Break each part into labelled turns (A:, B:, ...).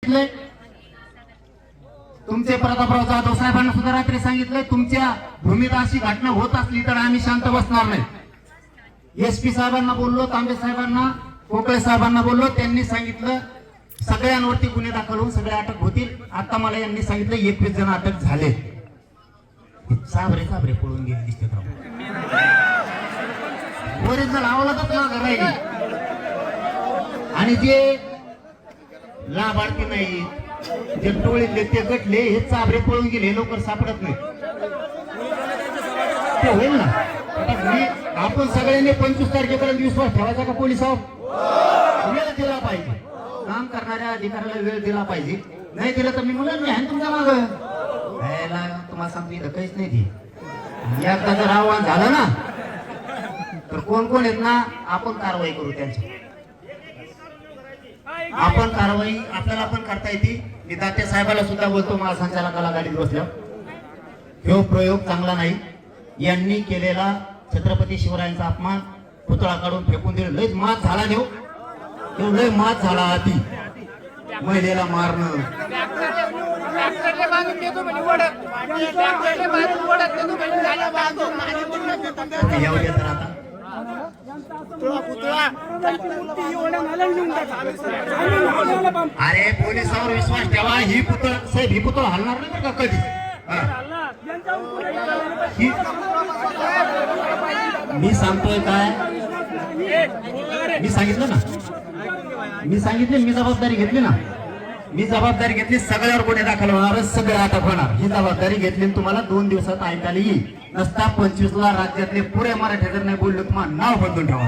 A: सांगितलंय, तुमचे प्रतापराव जाधव साहेबांना सुद्धा रात्री सांगितलंय, तुमच्या भूमीत अशी घटना होत असली तर आम्ही शांत बसणार नाही। एसपी साहेबांना बोललो, तांबे साहेबांना, कोकळे साहेबांना बोललो, त्यांनी सांगितलं सगळ्यांवरती गुन्हे दाखल होऊन सगळे अटक होतील। आता मला यांनी सांगितलं 21 जण अटक झाले। साबरे साबरे पळून गेले दिसते, ओरिजिनल आवलातच मागं राहिली। आणि जे लाभार्थी नाही, जे टोळीतले ते गटले, हे चाबरे पळून गेले, लवकर सापडत नाही। ते होईल ना, आपण सगळ्यांनी 25 तारखेपर्यंत विश्वास ठेवायचा का पोलिसावर? वेळ दिला पाहिजे, काम करणाऱ्या अधिकाऱ्याला वेळ दिला पाहिजे। नाही दिलं तर मी म्हणून मी आहे तुमच्या मागं। तुम्हाला सांगतो इथं काहीच नाही ती, एकदा जर आव्हान झालं ना तर कोण कोण आहेत ना, आपण कारवाई करू त्यांची। आपण कारवाई आपल्याला पण करता येते। मी दाते साहेबाला सुद्धा बोलतो, महासंचालकाला गाडीत बसल्या, हे प्रयोग चांगला नाही। यांनी केलेला छत्रपती शिवरायांचा अपमान, पुतळा काढून फेकून दिलं, लयच मात झाला देऊ, लय मात झाला। आधी महिलेला मारणं, एवढे तर आता अरे पोलिसावर विश्वास ठेवा। ही पुतळ साहेब, ही पुतळ हलणार नाही का कधी? मी सांगतोय काय, मी सांगितलं ना, मी सांगितले, मी जबाबदारी घेतली ना, मी जबाबदारी घेतली। सगळ्यावर गुन्हे दाखल होणार, सगळे अटक होणार, ही जबाबदारी घेतली। तुम्हाला 2 दिवसात ऐकायला येईल। नसता 25ला राज्यातले पुरे मराठी जर नाही बोलले तुम्हाला नाव बदलून ठेवा।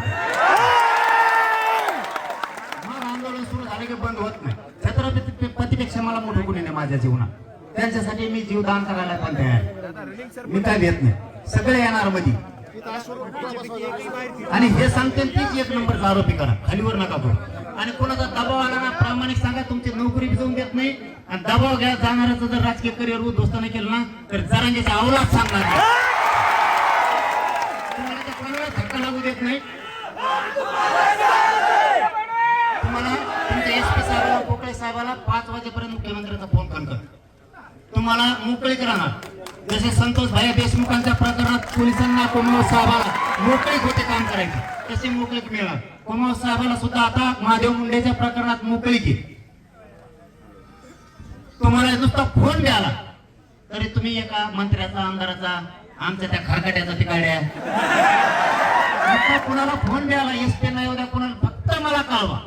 A: मग आंदोलन सुरू झाले की बंद होत नाही। छत्रपतीपेक्षा मला मोठं गुन्हे नाही माझ्या जीवनात, त्यांच्यासाठी मी जीवदान करायला पण तयार। मी काय देत नाही, सगळे येणार मध्ये। आणि हे सांगते तीच 1 नंबरचा आरोपी करा, खालीवर नका करू। आणि कोणाचा दबाव आला ना, प्रामाणिक सांगा, तुमची नोकरी भिजवून देत नाही। आणि दबाव घ्या, जाणाऱ्याचं जर राजकीय करिअर उद्ध्वस्त नाही केलं ना तर जरांगेचा अवलाद सांगणार नाही, तुम्हाला कोणाला धक्का लागू देत नाही। तुम्हाला तुमच्या एसपी साहेबाला, कोकळे साहेबाला 5 वाजेपर्यंत मुख्यमंत्र्यांचा फोन कर, तुम्हाला मोकळीक राहणार। जसे संतोष भाई देशमुखांच्या प्रकरणात पोलिसांना कोमाव साहेबाला मोकळीक होते काम करायची, तशी मोकळीक मिळणार कोमाव साहेबाला सुद्धा आता महादेव मुंडेच्या प्रकरणात मोकळीक आहे। तुम्हाला नुसता फोन द्याला तरी तुम्ही एका मंत्र्याचा, आमदाराचा, आमच्या त्या खरकट्याचा तिकाड्या, कुणाला फोन द्याला, एसपी नाही उद्या कुणाला, फक्त मला कळवा,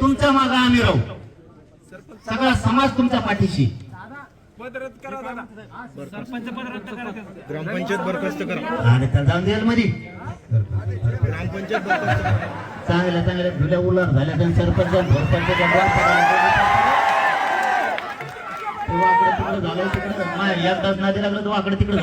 A: तुमच्या मागे आम्ही राहू, सगळा समाज तुमच्या पाठीशी।
B: ग्रामपंचायत बरखास्त करा
A: आणि त्या जाऊन जेल मध्ये
B: ग्रामपंचायत
A: चांगल्या चांगल्या धुल्या उलट झाल्या, त्या सरपंच वाकडे तिकडे झालं, तिकडे एकदाच नादी लागलं तर वाकडे तिकडे